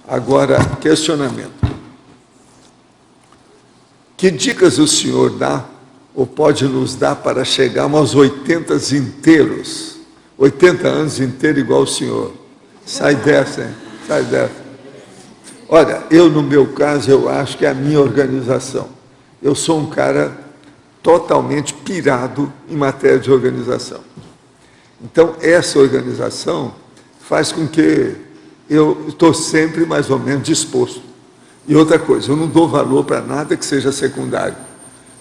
Agora, questionamento. Que dicas o senhor dá, ou pode nos dar, para chegarmos aos 80 inteiros? 80 anos inteiros igual o senhor. Sai dessa, hein? Sai dessa. Olha, eu, no meu caso, eu acho que é a minha organização. Eu sou um cara totalmente pirado em matéria de organização. Então, essa organização faz com que eu estou sempre mais ou menos disposto. E outra coisa, eu não dou valor para nada que seja secundário.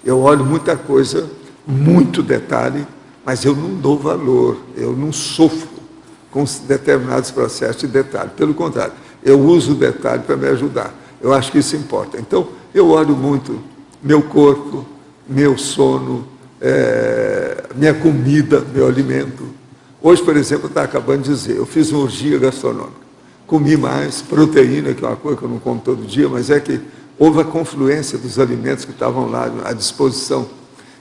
Eu olho muita coisa, muito detalhe, mas eu não dou valor, eu não sofro com determinados processos de detalhe. Pelo contrário, eu uso o detalhe para me ajudar. Eu acho que isso importa. Então, eu olho muito meu corpo, meu sono, minha comida, meu alimento. Hoje, por exemplo, eu estava acabando de dizer, eu fiz uma orgia gastronômica. Comi mais proteína, que é uma coisa que eu não como todo dia, mas é que houve a confluência dos alimentos que estavam lá à disposição.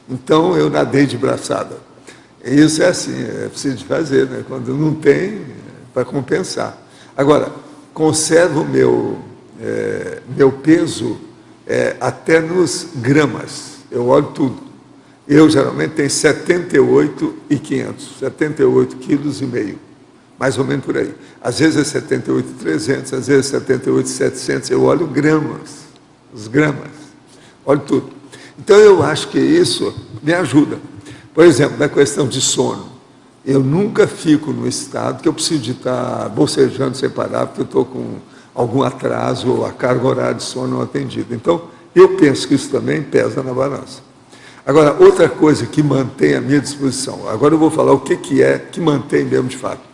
Então, eu nadei de braçada. E isso é assim, é preciso de fazer, né? Quando não tem, para compensar. Agora, conservo meu peso até nos gramas. Eu olho tudo. Eu, geralmente, tenho 78,500, 78,5 quilos, mais ou menos por aí. Às vezes é 78,300, às vezes é 78,700, eu olho gramas, os gramas, olho tudo. Então, eu acho que isso me ajuda. Por exemplo, na questão de sono, eu nunca fico no estado que eu preciso de estar bocejando sem parar, porque eu estou com algum atraso ou a carga horária de sono não atendida. Então, eu penso que isso também pesa na balança. Agora, outra coisa que mantém a minha disposição, agora eu vou falar o que é que mantém mesmo de fato.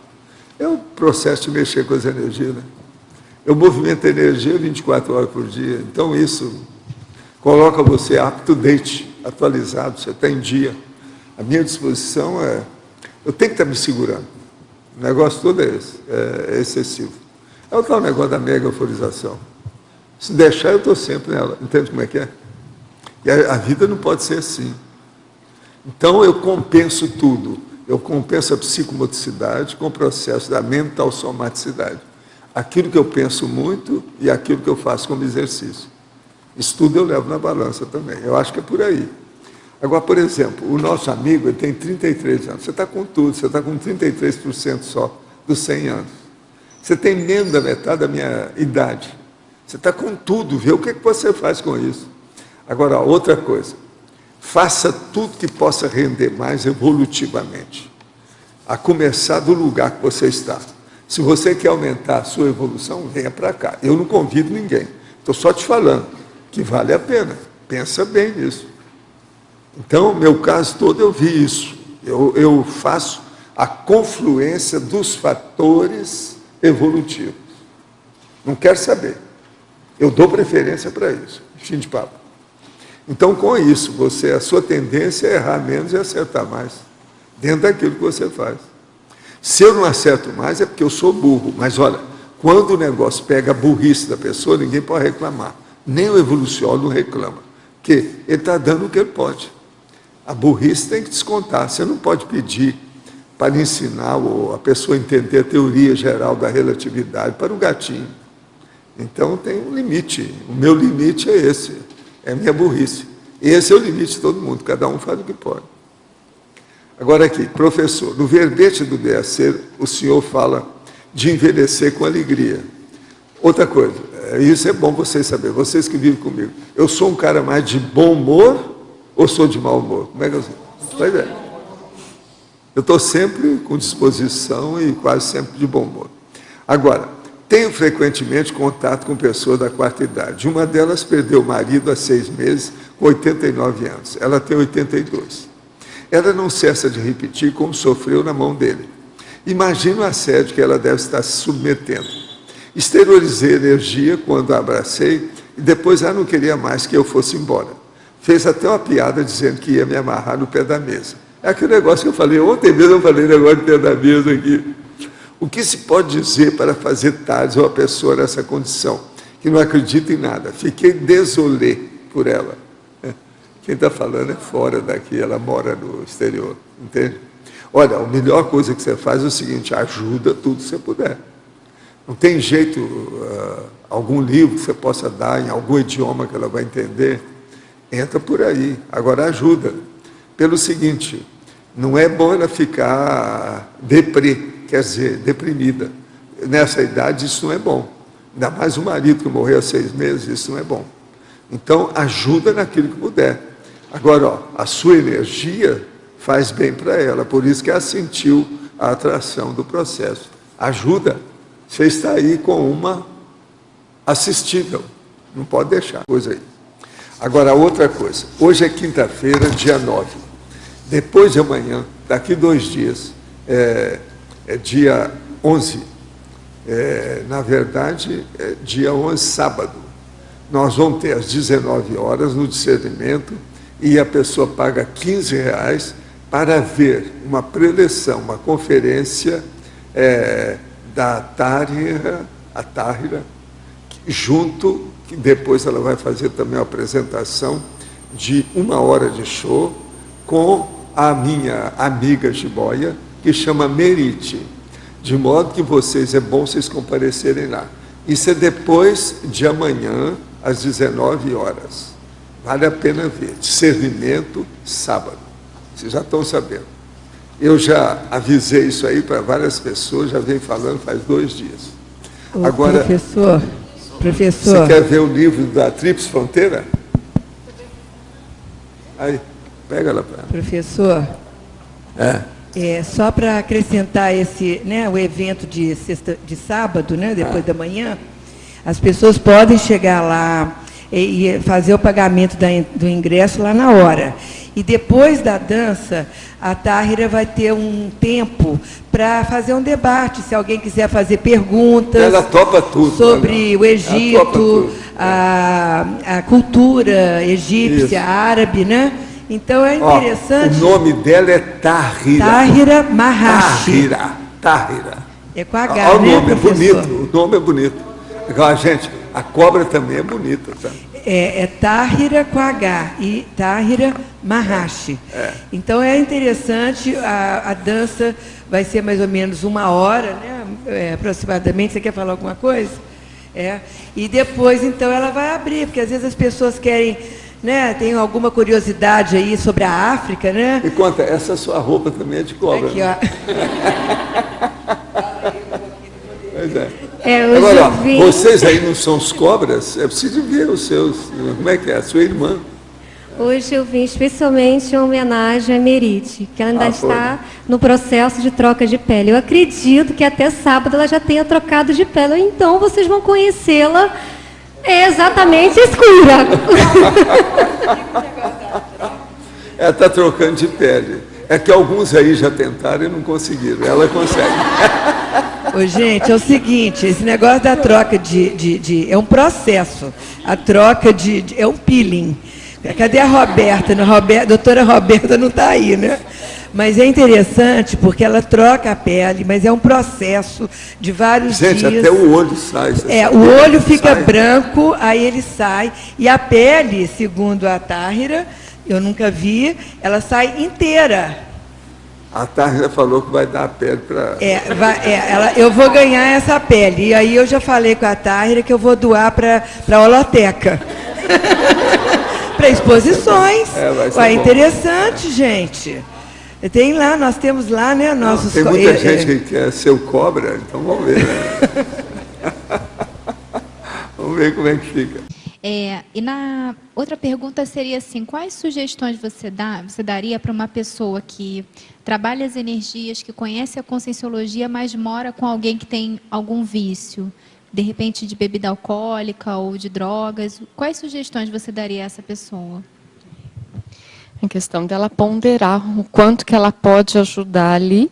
É o processo de mexer com as energias, né? Eu movimento a energia 24 horas por dia, então isso coloca você up-to-date, atualizado, você está em dia. A minha disposição eu tenho que estar me segurando. O negócio todo é esse, é excessivo. É o tal negócio da mega euforização. Se deixar, eu estou sempre nela. Entende como é que é? E a vida não pode ser assim. Então, eu compenso tudo. Eu compenso a psicomotricidade com o processo da mental somaticidade. Aquilo que eu penso muito e aquilo que eu faço como exercício. Isso tudo eu levo na balança também. Eu acho que é por aí. Agora, por exemplo, o nosso amigo, ele tem 33 anos. Você está com tudo, você está com 33% só dos 100 anos. Você tem menos da metade da minha idade. Você está com tudo, vê o que você faz com isso. Agora, outra coisa, faça tudo que possa render mais evolutivamente, a começar do lugar que você está. Se você quer aumentar a sua evolução, venha para cá. Eu não convido ninguém, estou só te falando que vale a pena, pensa bem nisso. Então, meu caso todo, eu vi isso. Eu faço a confluência dos fatores evolutivos. Não quero saber. Eu dou preferência para isso. Fim de papo. Então, com isso, a sua tendência é errar menos e acertar mais, dentro daquilo que você faz. Se eu não acerto mais, é porque eu sou burro. Mas, olha, quando o negócio pega a burrice da pessoa, ninguém pode reclamar. Nem o evoluciólogo reclama. Porque ele está dando o que ele pode. A burrice tem que descontar. Você não pode pedir para ensinar a pessoa a entender a teoria geral da relatividade para um gatinho. Então, tem um limite. O meu limite é esse. É a minha burrice. Esse é o limite de todo mundo. Cada um faz o que pode. Agora aqui, professor, no verbete do DAC, o senhor fala de envelhecer com alegria. Outra coisa, isso é bom vocês saberem, vocês que vivem comigo. Eu sou um cara mais de bom humor ou sou de mau humor? Como é que eu sou? Pois é. Eu estou sempre com disposição e quase sempre de bom humor. Agora, tenho frequentemente contato com pessoas da quarta idade. Uma delas perdeu o marido há 6 meses, com 89 anos. Ela tem 82. Ela não cessa de repetir como sofreu na mão dele. Imagina o assédio que ela deve estar se submetendo. Exteriorizei energia quando a abracei e depois ela não queria mais que eu fosse embora. Fez até uma piada dizendo que ia me amarrar no pé da mesa. É aquele negócio que eu falei, ontem mesmo eu falei negócio de pé da mesa aqui. O que se pode dizer para fazer tarde uma pessoa nessa condição, que não acredita em nada? Fiquei desolé por ela. Quem está falando é fora daqui, ela mora no exterior, entende? Olha, a melhor coisa que você faz é o seguinte, ajuda tudo que você puder. Não tem jeito algum livro que você possa dar em algum idioma que ela vai entender, entra por aí. Agora ajuda. Pelo seguinte, não é bom ela ficar quer dizer, deprimida. Nessa idade isso não é bom. Ainda mais o marido que morreu há 6 meses, isso não é bom. Então ajuda naquilo que puder. Agora, ó, a sua energia faz bem para ela, por isso que ela sentiu a atração do processo. Ajuda. Você está aí com uma assistível. Não pode deixar coisa aí. Agora, outra coisa. Hoje é quinta-feira, dia 9. Depois de amanhã, daqui 2 dias, é dia 11. Na verdade, é dia 11, sábado. Nós vamos ter às 19 horas no discernimento e a pessoa paga R$15 para ver uma preleção, uma conferência da Táhira, junto, que depois ela vai fazer também uma apresentação de 1 hora de show com a minha amiga jiboia, que chama Merite, de modo que é bom vocês comparecerem lá. Isso é depois de amanhã, às 19 horas. Vale a pena ver. Discernimento, sábado. Vocês já estão sabendo. Eu já avisei isso aí para várias pessoas, já venho falando faz 2 dias. Agora, professor, você quer ver o livro da Tríplice Fronteira? Aí, pega ela para ela. Professor, só para acrescentar o evento de sábado, depois da manhã, as pessoas podem chegar lá e fazer o pagamento do ingresso lá na hora. E depois da dança, a Táhira vai ter um tempo para fazer um debate, se alguém quiser fazer perguntas. Ela topa tudo. Sobre o Egito, a cultura egípcia, árabe, né? Então é interessante. O nome dela é Táhira. Táhira Maharshi. Táhira. É com H, o nome é professor? bonito. O nome é bonito. Igual gente, a cobra também é bonita, tá? É Táhira com H e Táhira Maharshi. Então é interessante, a dança vai ser mais ou menos 1 hora, né? Aproximadamente. Você quer falar alguma coisa? E depois, então, ela vai abrir, porque às vezes as pessoas querem, né? Tem alguma curiosidade aí sobre a África, né? E conta, essa sua roupa também é de cobra. Aqui, né? Pois é. Hoje Agora, eu vim... vocês aí não são os cobras? É preciso ver os seus. Como é que é? A sua irmã. Hoje eu vim especialmente em homenagem a Merite, que ela ainda está no processo de troca de pele. Eu acredito que até sábado ela já tenha trocado de pele, então vocês vão conhecê-la exatamente escura. Ela está trocando de pele. É que alguns aí já tentaram e não conseguiram. Ela consegue. Ô, gente, é o seguinte, esse negócio da troca é um processo. A troca é um peeling. Cadê a Roberta? A doutora Roberta não está aí, né? Mas é interessante porque ela troca a pele, mas é um processo de vários dias. Gente, até o olho sai. O olho fica branco, aí ele sai. E a pele, segundo a Táhira, eu nunca vi, ela sai inteira. A Táhira falou que vai dar a pele para... eu vou ganhar essa pele. E aí eu já falei com a Táhira que eu vou doar para a holoteca. Para exposições. Vai interessante, gente. Tem lá, nós temos lá, né, nossos... Tem muita gente que quer ser o cobra, então vamos ver, né? Vamos ver como é que fica. E na outra pergunta seria assim, quais sugestões você daria para uma pessoa que trabalha as energias, que conhece a conscienciologia, mas mora com alguém que tem algum vício, de repente de bebida alcoólica ou de drogas? Quais sugestões você daria a essa pessoa? A questão dela ponderar o quanto que ela pode ajudar ali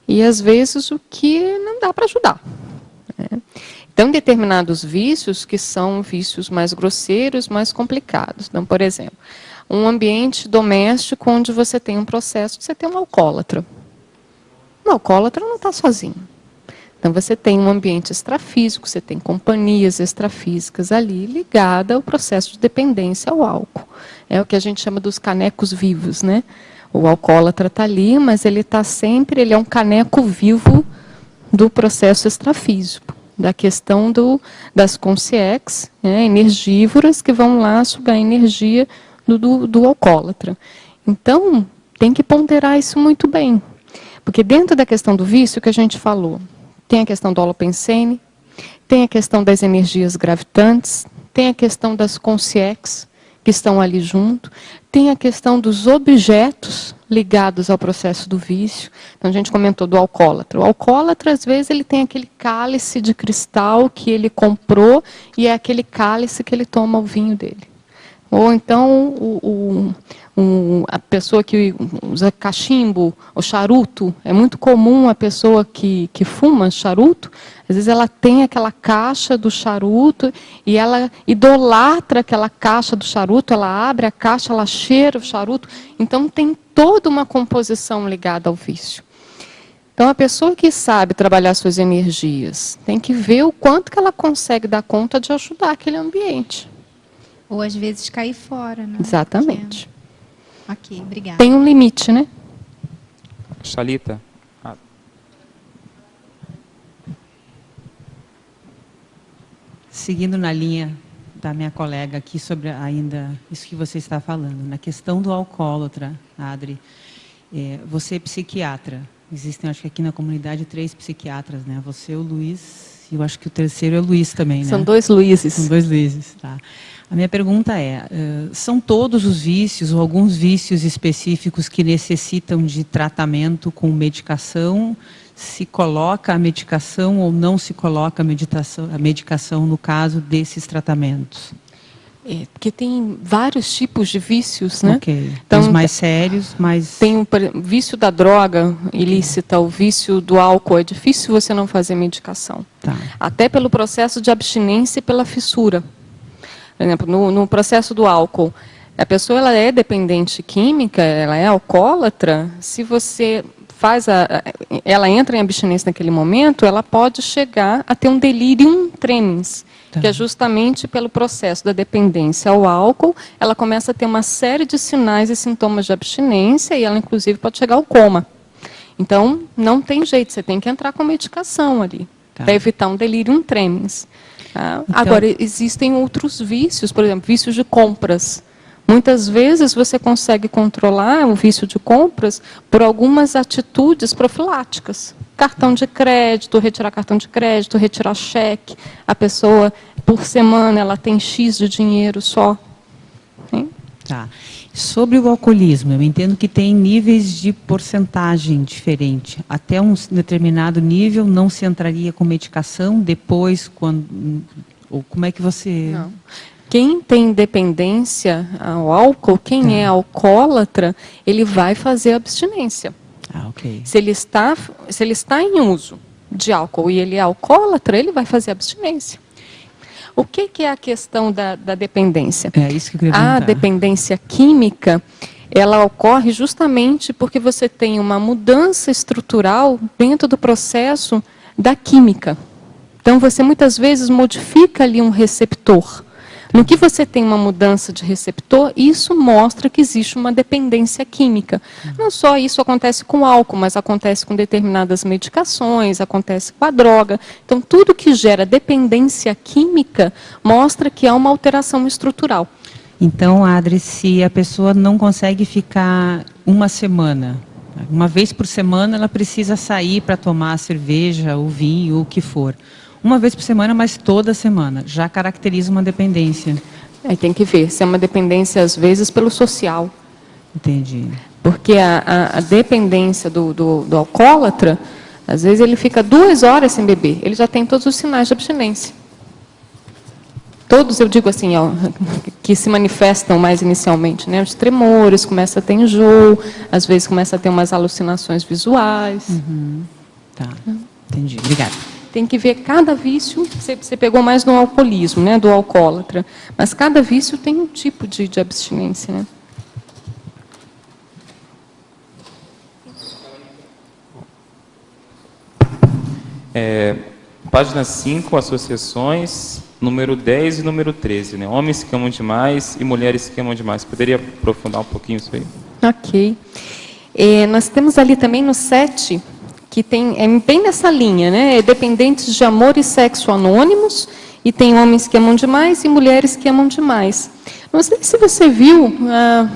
e, às vezes, o que não dá para ajudar. Né? Então, determinados vícios que são vícios mais grosseiros, mais complicados. Então, por exemplo, um ambiente doméstico onde você tem um processo de você ter um alcoólatra. Um alcoólatra não está sozinho. Então, você tem um ambiente extrafísico, você tem companhias extrafísicas ali ligada ao processo de dependência ao álcool. É o que a gente chama dos canecos vivos, né? O alcoólatra está ali, mas ele está sempre, ele é um caneco vivo do processo extrafísico. da questão das consciex, né, energivívoras, que vão lá sugar a energia do alcoólatra. Então, tem que ponderar isso muito bem. Porque dentro da questão do vício que a gente falou, tem a questão do holopensene, tem a questão das energias gravitantes, tem a questão das consciex, que estão ali junto, tem a questão dos objetos ligados ao processo do vício. Então, a gente comentou do alcoólatra. O alcoólatra, às vezes, ele tem aquele cálice de cristal que ele comprou e é aquele cálice que ele toma o vinho dele. Ou então, a pessoa que usa cachimbo, ou charuto, é muito comum a pessoa que fuma charuto, às vezes ela tem aquela caixa do charuto e ela idolatra aquela caixa do charuto, ela abre a caixa, ela cheira o charuto, então tem toda uma composição ligada ao vício. Então, a pessoa que sabe trabalhar suas energias tem que ver o quanto que ela consegue dar conta de ajudar aquele ambiente. Ou às vezes cair fora, né? Exatamente. Ok, obrigada. Tem um limite, né? Chalita. Seguindo na linha da minha colega aqui sobre ainda isso que você está falando, na questão do alcoólatra, Adri, você é psiquiatra. Existem, acho que aqui na comunidade, 3 psiquiatras, né? Você, o Luiz, e eu acho que o terceiro é o Luiz também, né? São 2 Luizes. São 2 Luizes, tá. A minha pergunta é, são todos os vícios ou alguns vícios específicos que necessitam de tratamento com medicação? Se coloca a medicação ou não se coloca a medicação no caso desses tratamentos? Porque tem vários tipos de vícios, né? Ok. Então, os mais sérios, mas... Tem o vício da droga ilícita, o vício do álcool. É difícil você não fazer medicação. Tá. Até pelo processo de abstinência e pela fissura. Por exemplo, no processo do álcool, a pessoa ela é dependente química, ela é alcoólatra. Se você ela entra em abstinência naquele momento, ela pode chegar a ter um delirium tremens, que é justamente pelo processo da dependência ao álcool, ela começa a ter uma série de sinais e sintomas de abstinência e ela, inclusive, pode chegar ao coma. Então, não tem jeito, você tem que entrar com medicação ali, para evitar um delirium tremens. Tá? Então, agora, existem outros vícios, por exemplo, vícios de compras. Muitas vezes você consegue controlar o vício de compras por algumas atitudes profiláticas. Cartão de crédito, retirar cartão de crédito, retirar cheque. A pessoa, por semana, ela tem X de dinheiro só. Hein? Tá. Sobre o alcoolismo, eu entendo que tem níveis de porcentagem diferente. Até um determinado nível não se entraria com medicação, depois, ou como é que você... Não. Quem tem dependência ao álcool, quem é alcoólatra, ele vai fazer abstinência. Ah, ok. Se ele está em uso de álcool e ele é alcoólatra, ele vai fazer abstinência. O que é a questão da dependência? É isso que eu queria perguntar. A dependência química, ela ocorre justamente porque você tem uma mudança estrutural dentro do processo da química. Então, você muitas vezes modifica ali um receptor. No que você tem uma mudança de receptor, isso mostra que existe uma dependência química. Não só isso acontece com o álcool, mas acontece com determinadas medicações, acontece com a droga. Então, tudo que gera dependência química mostra que há uma alteração estrutural. Então, Adri, se a pessoa não consegue ficar uma semana, uma vez por semana ela precisa sair para tomar a cerveja, o vinho, o que for. Uma vez por semana, mas toda semana. Já caracteriza uma dependência. Aí tem que ver se é uma dependência, às vezes, pelo social. Entendi. Porque a dependência do alcoólatra, às vezes ele fica 2 horas sem beber. Ele já tem todos os sinais de abstinência. Todos, eu digo assim, ó, que se manifestam mais inicialmente, né? Os tremores, começa a ter enjoo, às vezes começa a ter umas alucinações visuais. Tá, entendi. Obrigada. Tem que ver cada vício, você pegou mais no alcoolismo, né, do alcoólatra, mas cada vício tem um tipo de abstinência, né? Página 5, associações, número 10 e número 13, né? Homens que amam demais e mulheres que amam demais. Poderia aprofundar um pouquinho isso aí? Ok. Nós temos ali também no 7, que tem bem nessa linha, né? Dependentes de amor e sexo anônimos, e tem homens que amam demais e mulheres que amam demais. Não sei se você viu,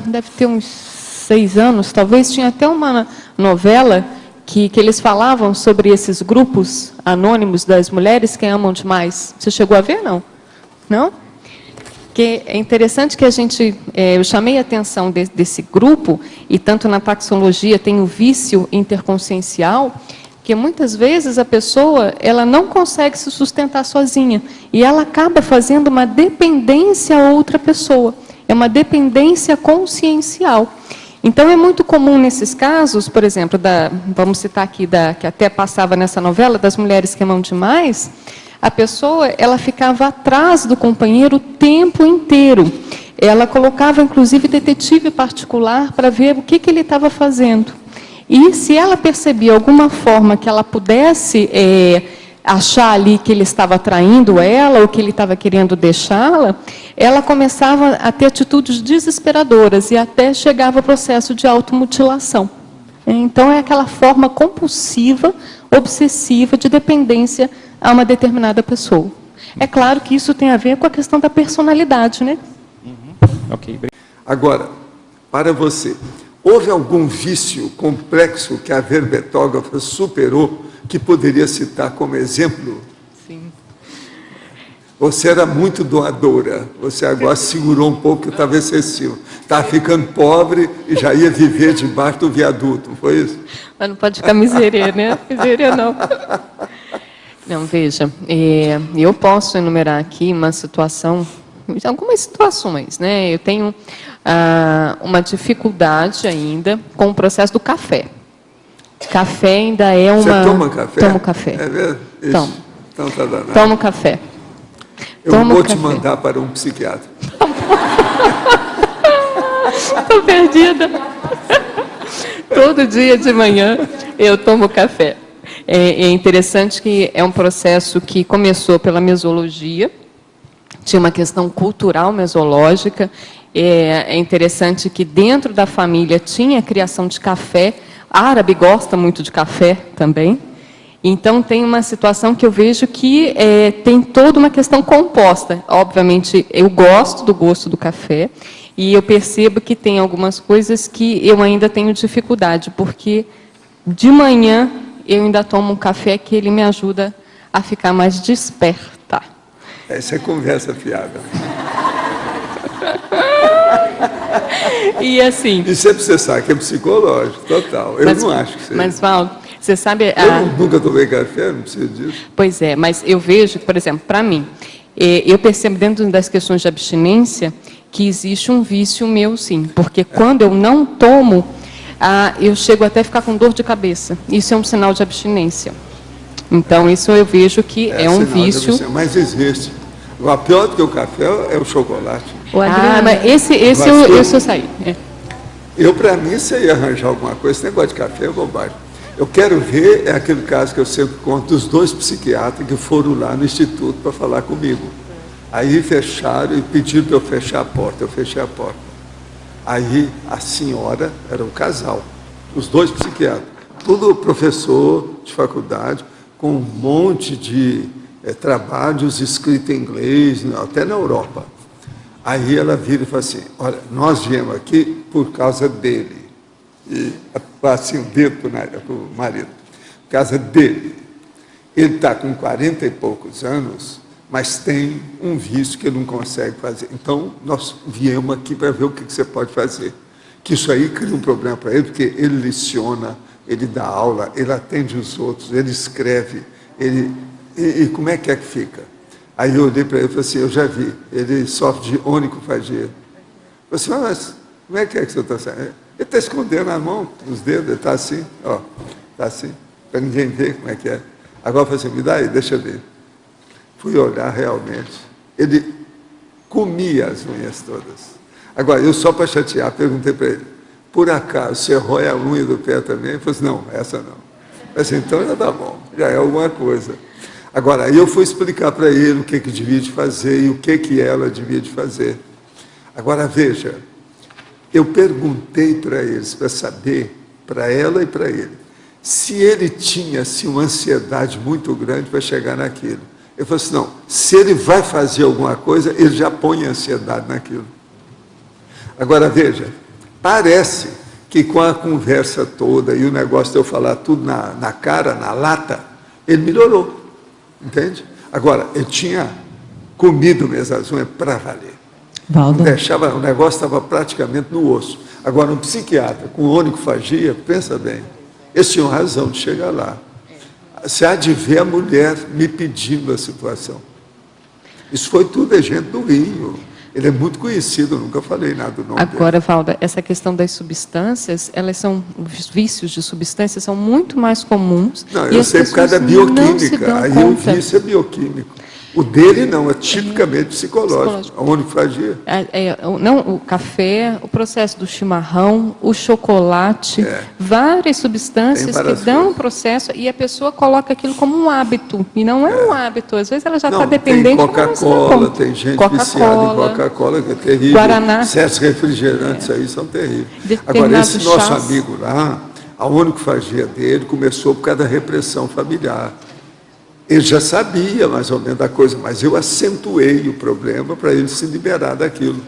deve ter uns 6 anos, talvez, tinha até uma novela que eles falavam sobre esses grupos anônimos das mulheres que amam demais. Você chegou a ver, não? Não? Que é interessante que eu chamei a atenção desse grupo, e tanto na taxologia tem o vício interconsciencial, que muitas vezes a pessoa ela não consegue se sustentar sozinha, e ela acaba fazendo uma dependência a outra pessoa. É uma dependência consciencial. Então, é muito comum nesses casos, por exemplo, vamos citar aqui, que até passava nessa novela, das mulheres que amam demais, a pessoa ela ficava atrás do companheiro o tempo inteiro. Ela colocava, inclusive, detetive particular para ver o que ele estava fazendo. E se ela percebia alguma forma que ela pudesse achar ali que ele estava traindo ela, ou que ele estava querendo deixá-la, ela começava a ter atitudes desesperadoras e até chegava ao processo de automutilação. Então, é aquela forma compulsiva, obsessiva, de dependência a uma determinada pessoa. É claro que isso tem a ver com a questão da personalidade, né? Ok. Agora, para você, houve algum vício complexo que a verbetógrafa superou, que poderia citar como exemplo? Sim. Você era muito doadora, você agora segurou um pouco, estava excessivo. Estava ficando pobre e já ia viver debaixo do viaduto, não foi isso? Mas não pode ficar miséria, né? Miséria não. Não, veja, eu posso enumerar aqui uma situação, algumas situações, né? Eu tenho uma dificuldade ainda com o processo do café. Café ainda é uma... Você toma café? Tomo café. É mesmo? Tomo. Então está danado. Tomo café. Eu vou te mandar para um psiquiatra. Estou perdida. Todo dia de manhã eu tomo café. É interessante que é um processo que começou pela mesologia, tinha uma questão cultural mesológica. É interessante que dentro da família tinha a criação de café. Árabe gosta muito de café também. Então, tem uma situação que eu vejo que tem toda uma questão composta. Obviamente, eu gosto do gosto do café, e eu percebo que tem algumas coisas que eu ainda tenho dificuldade, porque de manhã eu ainda tomo um café que ele me ajuda a ficar mais desperta. Essa é conversa fiada. E assim... Isso é para você saber que é psicológico, total. Eu não acho que seja. Mas, Valdo, você sabe... Eu nunca tomei café, não preciso disso. Pois é, mas eu vejo, por exemplo, para mim, eu percebo dentro das questões de abstinência que existe um vício meu, sim. Porque quando eu não tomo, eu chego até a ficar com dor de cabeça. Isso é um sinal de abstinência. Então, isso eu vejo que é um vício... Mas existe. O pior do que o café é o chocolate. Mas esse eu saí. Eu, para mim, se eu ia arranjar alguma coisa, esse negócio de café é bobagem. Eu quero ver, é aquele caso que eu sempre conto, dos 2 psiquiatras que foram lá no instituto para falar comigo. Aí fecharam e pediram para eu fechar a porta. Eu fechei a porta. Aí a senhora, era um casal, os 2 psiquiatras, tudo professor de faculdade, com um monte de trabalhos escritos em inglês, até na Europa. Aí ela vira e fala assim, olha, nós viemos aqui por causa dele. E assim, o dedo para o marido. Por causa dele. Ele está com 40 e poucos anos, mas tem um vício que ele não consegue fazer. Então, nós viemos aqui para ver o que você pode fazer. Que isso aí cria um problema para ele, porque ele leciona, ele dá aula, ele atende os outros, ele escreve, e como é que fica? Aí eu olhei para ele e falei assim, eu já vi, ele sofre de onicofagia. Eu falei assim, mas como é que você está saindo? Ele está escondendo a mão, os dedos, ele está assim, ó, está assim, para ninguém ver como é que é. Agora eu falei assim, me dá aí, deixa eu ver. Fui olhar realmente, ele comia as unhas todas. Agora, eu só para chatear, perguntei para ele, por acaso, você rói a unha do pé também? Ele falou assim, não, essa não. Eu falei assim, então já está bom, já é alguma coisa. Agora, aí eu fui explicar para ele o que devia de fazer e o que ela devia de fazer. Agora, veja, eu perguntei para eles, para saber, para ela e para ele, se ele tinha assim, uma ansiedade muito grande para chegar naquilo. Eu falei assim, não, se ele vai fazer alguma coisa, ele já põe ansiedade naquilo. Agora, veja, parece que com a conversa toda e o negócio de eu falar tudo na cara, na lata, ele melhorou, entende? Agora, ele tinha comido mesmo as unhas para valer. Valdo. Deixava, o negócio estava praticamente no osso. Agora, um psiquiatra com onicofagia, pensa bem, eles tinham razão de chegar lá. Você há de ver a mulher me pedindo a situação. Isso foi tudo de gente do Rio. Ele é muito conhecido, eu nunca falei nada do nome dele. Agora, Valda, essa questão das substâncias, os vícios de substâncias são muito mais comuns. Não, e eu as sei por causa da pessoas não se bioquímica. dão Aí conta. o vício é bioquímico. O dele não, é tipicamente psicológico. A onicofagia. Não, o café, o processo do chimarrão, o chocolate, várias substâncias Tem várias que dão coisas. um processo e a pessoa coloca aquilo como um hábito. E não é um hábito. Às vezes ela já está Não, dependente. tem mas não se dá Coca-Cola, conta. tem gente viciada em Coca-Cola, que é terrível. Guaraná. Certos refrigerantes aí são terríveis. Agora, Determinados esse nosso chás. amigo lá, a onicofagia dele começou por causa da repressão familiar. Ele já sabia mais ou menos da coisa, mas eu acentuei o problema para ele se liberar daquilo,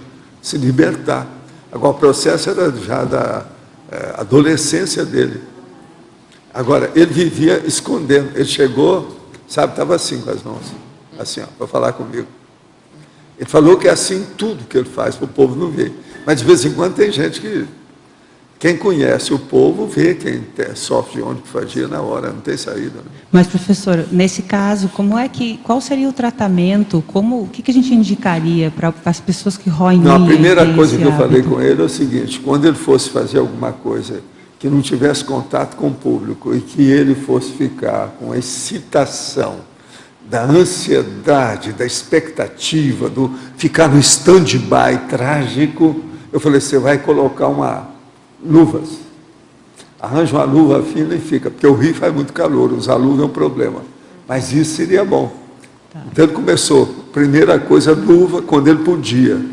se libertar. Agora, o processo era já da adolescência dele. Agora, ele vivia escondendo. Ele chegou, sabe, estava assim com as mãos, assim, para falar comigo. Ele falou que é assim tudo que ele faz, para o povo não ver. Mas, de vez em quando, tem gente que... Quem conhece o povo vê quem sofre de onicofagia na hora, não tem saída. Né? Mas, professor, nesse caso, qual seria o tratamento? O que a gente indicaria para as pessoas que roem unha? Não, a primeira e coisa esse que eu falei hábito? com ele é o seguinte, quando ele fosse fazer alguma coisa que não tivesse contato com o público e que ele fosse ficar com a excitação, da ansiedade, da expectativa, do ficar no stand-by trágico, eu falei, você vai colocar luvas. Arranja uma luva fina e fica, porque o Rio faz muito calor, usar luva é um problema. Mas isso seria bom. Tá. Então ele começou, primeira coisa, luva, quando ele podia,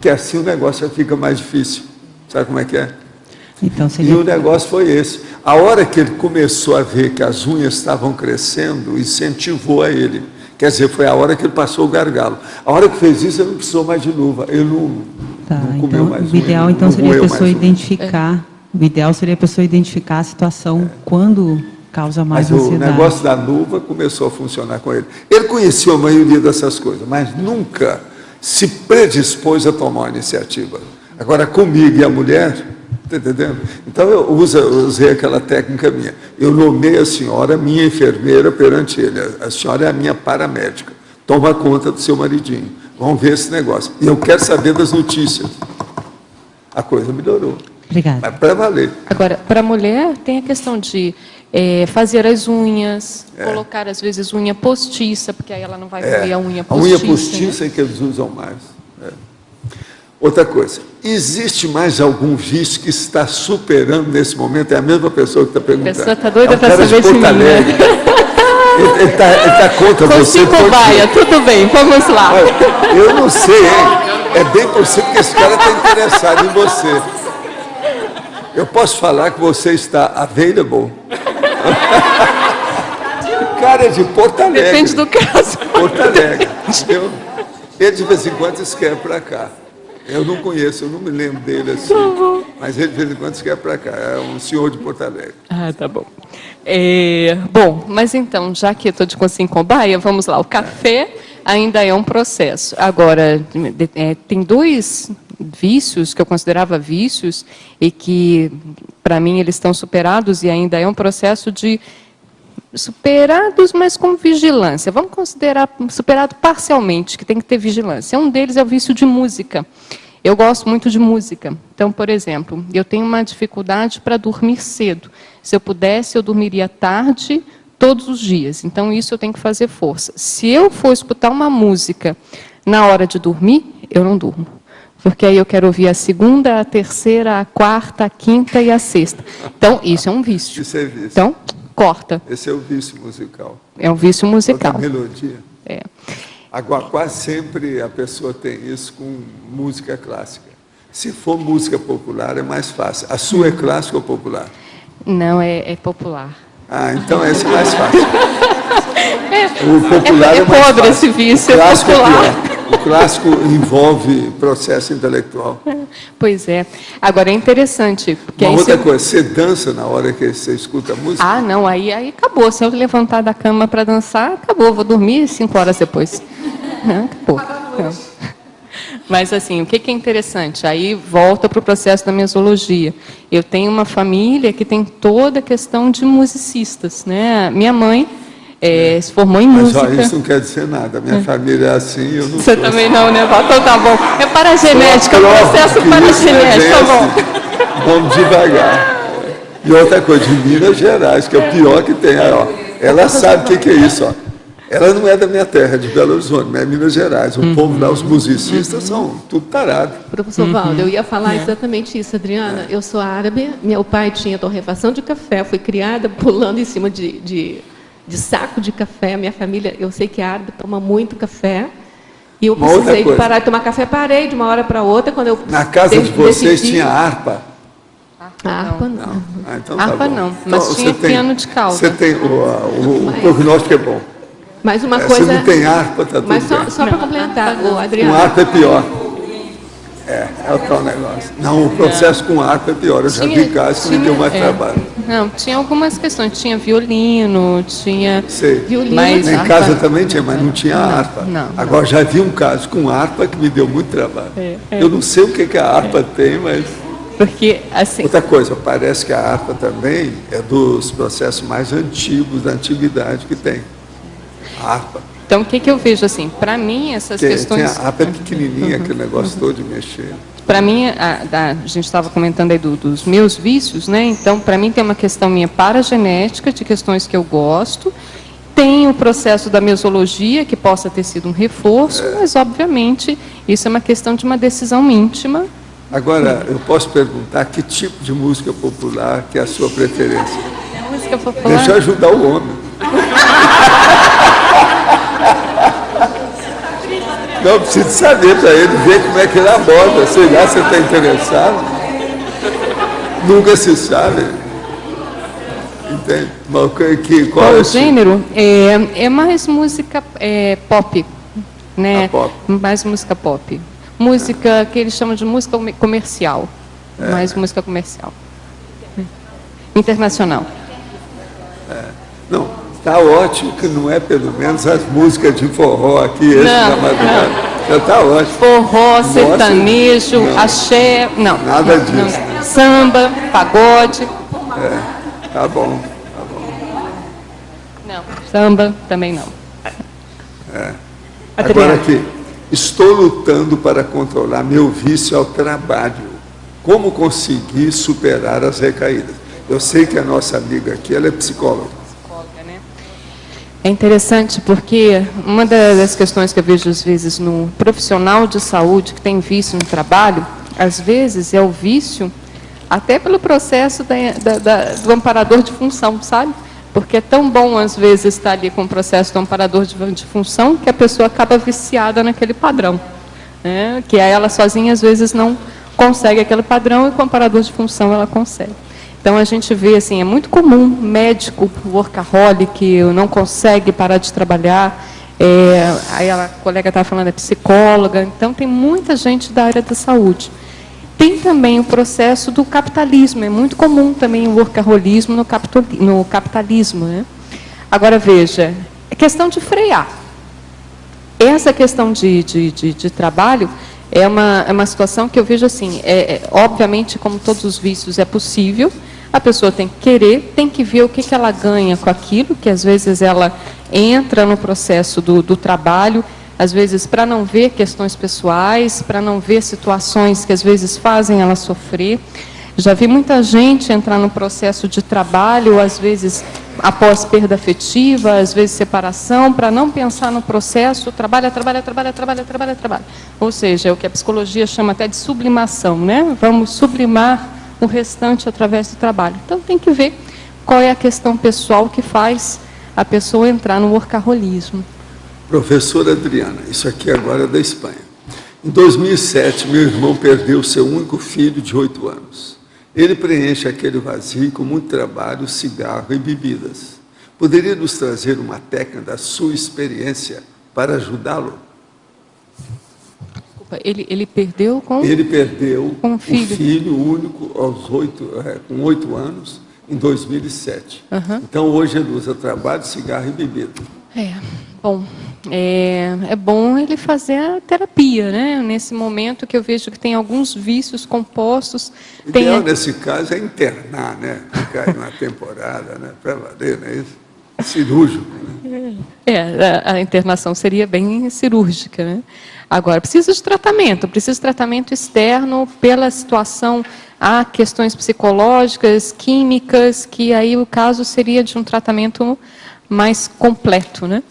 que assim o negócio já fica mais difícil. Sabe como é que é? Então, seria... E o negócio foi esse. A hora que ele começou a ver que as unhas estavam crescendo, incentivou a ele. Quer dizer, foi a hora que ele passou o gargalo. A hora que fez isso, ele não precisou mais de luva. Ele não comeu mais unha. O ideal, então, seria a pessoa identificar. O ideal seria a pessoa identificar a situação quando causa mais mas ansiedade. O negócio da luva começou a funcionar com ele. Ele conhecia a maioria dessas coisas, mas nunca se predispôs a tomar uma iniciativa. Agora, comigo e a mulher, está entendendo? Então, eu usei aquela técnica minha. Eu nomeei a senhora minha enfermeira perante ele. A senhora é a minha paramédica. Toma conta do seu maridinho. Vamos ver esse negócio. E eu quero saber das notícias. A coisa melhorou. Obrigada. Mas para valer. Agora, para a mulher, tem a questão de fazer as unhas, colocar, às vezes, unha postiça, porque aí ela não vai roer a unha postiça. A unha postiça é que eles usam mais. Outra coisa, existe mais algum vício que está superando nesse momento? É a mesma pessoa que está perguntando. A pessoa está doida um para cara saber de se Porto Alegre. Ele está contra você. Baia, tudo bem, vamos lá. Olha, eu não sei, hein? É bem possível que esse cara está interessado em você. Eu posso falar que você está available? O cara é de Porto Alegre. Depende do caso. Porto Alegre. Ele de vez em quando escreve para cá. Eu não conheço, eu não me lembro dele assim. Mas ele de vez em quando escreve para cá. É um senhor de Porto Alegre. Ah, tá bom. Bom, mas então, já que eu estou de consigo com baia, vamos lá. O café ainda é um processo. Agora, tem dois vícios que eu considerava vícios e que, para mim, eles estão superados e ainda é um processo de superados, mas com vigilância. Vamos considerar superado parcialmente, que tem que ter vigilância. Um deles é o vício de música. Eu gosto muito de música. Então, por exemplo, eu tenho uma dificuldade para dormir cedo. Se eu pudesse, eu dormiria tarde todos os dias. Então, isso eu tenho que fazer força. Se eu for escutar uma música na hora de dormir, eu não durmo. Porque aí eu quero ouvir a segunda, a terceira, a quarta, a quinta e a sexta. Então, isso é um vício. Isso é vício. Então, corta. Esse é o vício musical. É um vício musical. Outra melodia. É. Agora, quase sempre a pessoa tem isso com música clássica. Se for música popular, é mais fácil. A sua é clássica ou popular? Não, é popular. Ah, então esse é mais fácil. O popular é mais pobre fácil. esse vício, O clássico popular. é pior. O clássico envolve processo intelectual. Pois é. Agora é interessante. Porque Uma aí outra você... coisa, você dança na hora que você escuta a música? Ah, não, aí acabou. Se eu levantar da cama para dançar, acabou. Vou dormir 5 horas depois. Não, acabou. Não. Mas, assim, o que é interessante? Aí volta para o processo da mesologia. Eu tenho uma família que tem toda a questão de musicistas, né? Minha mãe se formou em música. Mas, ó, isso não quer dizer nada. Minha família é assim, eu não Você sou também assim. não, né? Então tá bom. É paragenética, é um processo paragenético, tá bom. Vamos devagar. E outra coisa, de Minas Gerais, que é o pior que tem. Aí, ó, ela sabe o que é isso. Ó. Ela não é da minha terra, de Belo Horizonte, mas é Minas Gerais. O povo lá, os musicistas, são tudo tarado. Professor Valdo, eu ia falar exatamente isso, Adriana. Eu sou árabe, meu pai tinha torrefação de café, fui criada pulando em cima de saco de café. Minha família, eu sei que árabe toma muito café. E eu precisei de parar de tomar café, parei de uma hora para outra. Quando eu Na casa de vocês tinha harpa? Harpa não. Ah, então tá Harpa bom. não, mas então, tinha piano de cauda. Você tem o prognóstico é bom. Mas uma Se coisa. não tem harpa, tá tudo Mas bem. só para complementar, o Com Adriano. harpa é pior. É o tal negócio. Não, o processo com harpa é pior. Eu já vi casos que me deu mais trabalho. Não, tinha algumas questões. Tinha violino, tinha... Sei. Violino, Mas Em harpa- casa também tinha, mas não tinha harpa. não. Agora, já vi um caso com harpa que me deu muito trabalho. Eu não sei o que a harpa tem, mas... Porque, assim... Outra coisa, parece que a harpa também é dos processos mais antigos da antiguidade que tem. A harpa. Então, o que eu vejo, assim? Para mim, essas Tem questões... a harpa é pequenininha, aquele negócio todo de mexer. Para mim, a gente estava comentando aí dos meus vícios, né? Então, para mim, tem uma questão minha paragenética, de questões que eu gosto. Tem o processo da mesologia, que possa ter sido um reforço, mas, obviamente, isso é uma questão de uma decisão íntima. Agora, eu posso perguntar que tipo de música popular que é a sua preferência? É música popular. Deixa eu ajudar o homem. Não, preciso saber para ele ver como é que ele aborda. Sei lá, você está interessado? Nunca se sabe. Entende? Mas qual é O o seu? gênero é mais música pop, né? Ah, pop. Mais música pop. Música que eles chamam de música comercial. Mais música comercial. Internacional. Não, está ótimo que não é pelo menos as músicas de forró aqui, esse da madrugada. Já está ótimo. Forró, sertanejo, não. axé, não. Nada não, disso. não. Samba, pagode. Tá bom. Não. Samba também não. Agora aqui, estou lutando para controlar meu vício ao trabalho. Como conseguir superar as recaídas? Eu sei que a nossa amiga aqui, ela é psicóloga. É interessante porque uma das questões que eu vejo às vezes no profissional de saúde que tem vício no trabalho, às vezes é o vício até pelo processo do amparador de função, sabe? Porque é tão bom às vezes estar ali com o processo do amparador de função que a pessoa acaba viciada naquele padrão, né? Que ela sozinha às vezes não consegue aquele padrão e com o amparador de função ela consegue. Então, a gente vê, assim, é muito comum, médico, workaholic, não consegue parar de trabalhar, aí a colega estava falando, é psicóloga, então tem muita gente da área da saúde. Tem também o processo do capitalismo, é muito comum também o workaholismo no capitalismo, né? Agora, veja, é questão de frear. Essa questão de trabalho é uma situação que eu vejo assim, obviamente, como todos os vícios, é possível, a pessoa tem que querer, tem que ver o que ela ganha com aquilo, que às vezes ela entra no processo do trabalho, às vezes para não ver questões pessoais, para não ver situações que às vezes fazem ela sofrer. Já vi muita gente entrar no processo de trabalho, às vezes após perda afetiva, às vezes separação, para não pensar no processo, trabalha. Ou seja, é o que a psicologia chama até de sublimação, né? Vamos sublimar o restante através do trabalho. Então tem que ver qual é a questão pessoal que faz a pessoa entrar no workaholismo. Professora Adriana, isso aqui agora é da Espanha. Em 2007, meu irmão perdeu seu único filho de 8 anos. Ele preenche aquele vazio com muito trabalho, cigarro e bebidas. Poderia nos trazer uma técnica da sua experiência para ajudá-lo? Desculpa, ele perdeu com... Ele perdeu com o filho único com 8 anos, em 2007. Então, hoje ele usa trabalho, cigarro e bebida. Bom, é bom ele fazer a terapia, né? Nesse momento que eu vejo que tem alguns vícios compostos. O ideal, nesse caso, é internar, né? Ficar em uma temporada, né? Para valer, não é isso? Cirúrgico, né? A internação seria bem cirúrgica, né? Agora, precisa de tratamento externo pela situação. Há questões psicológicas, químicas, que aí o caso seria de um tratamento mais completo, né?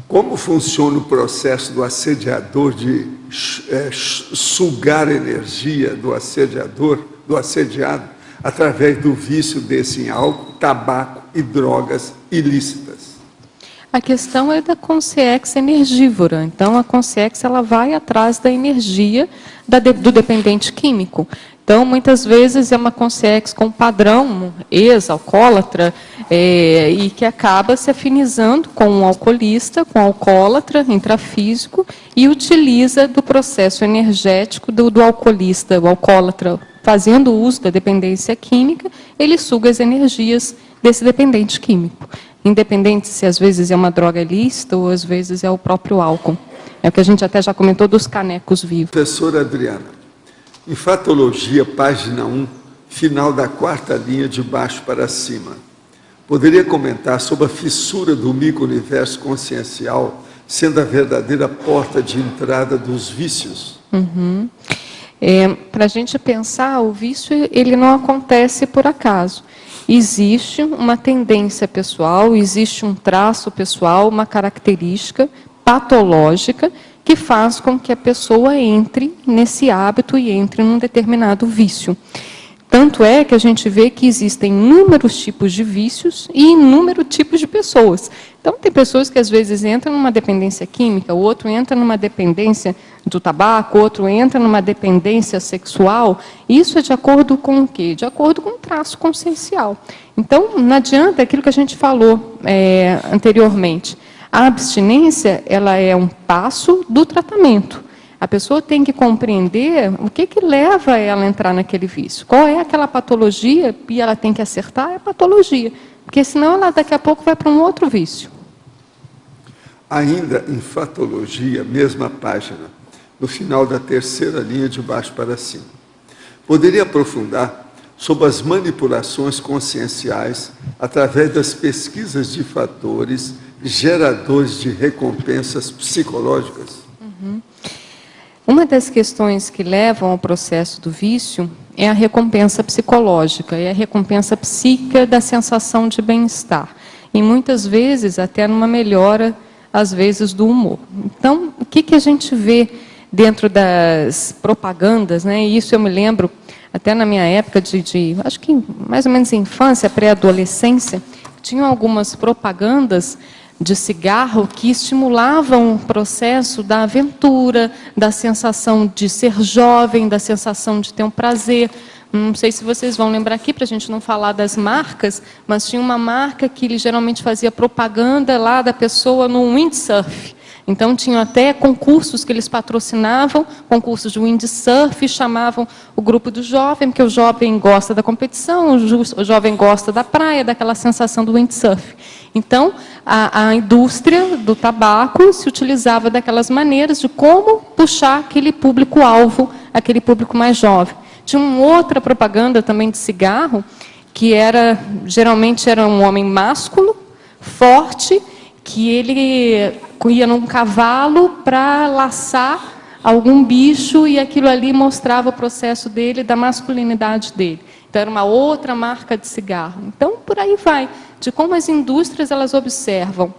Como funciona o processo do assediador de sugar energia do assediado, através do vício desse em álcool, tabaco e drogas ilícitas? A questão é da consciência energívora. Então, a consciência ela vai atrás da energia do dependente químico. Então, muitas vezes é uma consciência com padrão ex-alcoólatra e que acaba se afinizando com um alcoolista, com um alcoólatra intrafísico e utiliza do processo energético do alcoolista, o alcoólatra, fazendo uso da dependência química, ele suga as energias desse dependente químico. Independente se às vezes é uma droga ilícita ou às vezes é o próprio álcool. É o que a gente até já comentou dos canecos vivos. Professora Adriana, Enfatologia, página 1, final da 4ª linha de baixo para cima. Poderia comentar sobre a fissura do micro-universo consciencial sendo a verdadeira porta de entrada dos vícios? Para a gente pensar, o vício ele não acontece por acaso. Existe uma tendência pessoal, existe um traço pessoal, uma característica patológica que faz com que a pessoa entre nesse hábito e entre num determinado vício. Tanto é que a gente vê que existem inúmeros tipos de vícios e inúmeros tipos de pessoas. Então, tem pessoas que às vezes entram numa dependência química, o outro entra numa dependência do tabaco, o outro entra numa dependência sexual. Isso é de acordo com o quê? De acordo com o traço consciencial. Então, não adianta aquilo que a gente falou anteriormente. A abstinência, ela é um passo do tratamento. A pessoa tem que compreender o que leva ela a entrar naquele vício. Qual é aquela patologia, e ela tem que acertar a patologia. Porque senão ela daqui a pouco vai para um outro vício. Ainda em fatologia, mesma página, no final da 3ª linha de baixo para cima. Poderia aprofundar sobre as manipulações conscienciais através das pesquisas de fatores geradores de recompensas psicológicas? Uma das questões que levam ao processo do vício é a recompensa psicológica, é a recompensa psíquica da sensação de bem-estar. E muitas vezes até numa melhora, às vezes, do humor. Então, o que a gente vê dentro das propagandas, né? E isso eu me lembro, até na minha época acho que mais ou menos infância, pré-adolescência, tinham algumas propagandas de cigarro que estimulavam o processo da aventura, da sensação de ser jovem, da sensação de ter um prazer. Não sei se vocês vão lembrar aqui, para a gente não falar das marcas, mas tinha uma marca que ele geralmente fazia propaganda lá da pessoa no windsurf. Então, tinham até concursos que eles patrocinavam, concursos de windsurf, chamavam o grupo do jovem, porque o jovem gosta da competição, o jovem gosta da praia, daquela sensação do windsurf. Então, a indústria do tabaco se utilizava daquelas maneiras de como puxar aquele público-alvo, aquele público mais jovem. Tinha uma outra propaganda também de cigarro, que geralmente era um homem másculo, forte, que ele ia num cavalo para laçar algum bicho e aquilo ali mostrava o processo dele, da masculinidade dele. Então, era uma outra marca de cigarro. Então, por aí vai, de como as indústrias elas observam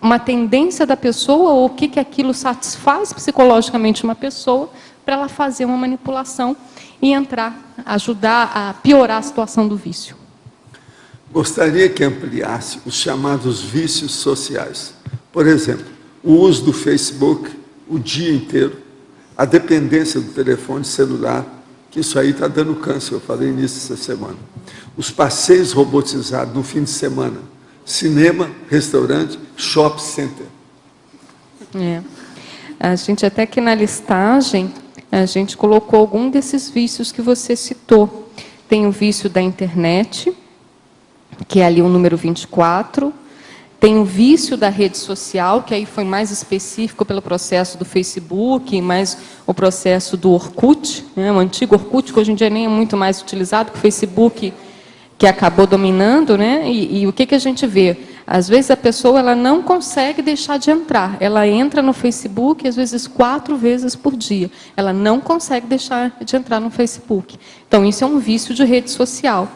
uma tendência da pessoa ou o que aquilo satisfaz psicologicamente uma pessoa para ela fazer uma manipulação e ajudar a piorar a situação do vício. Gostaria que ampliasse os chamados vícios sociais. Por exemplo, o uso do Facebook o dia inteiro, a dependência do telefone celular, que isso aí está dando câncer, eu falei nisso essa semana. Os passeios robotizados no fim de semana, cinema, restaurante, shopping center. A gente até que na listagem, a gente colocou algum desses vícios que você citou. Tem o vício da internet, que é ali o número 24. Tem o vício da rede social, que aí foi mais específico pelo processo do Facebook, mais o processo do Orkut, né? O antigo Orkut, que hoje em dia nem é muito mais utilizado, que o Facebook que acabou dominando, né? E o que a gente vê? Às vezes a pessoa ela não consegue deixar de entrar. Ela entra no Facebook, às vezes 4 vezes por dia. Ela não consegue deixar de entrar no Facebook. Então, isso é um vício de rede social.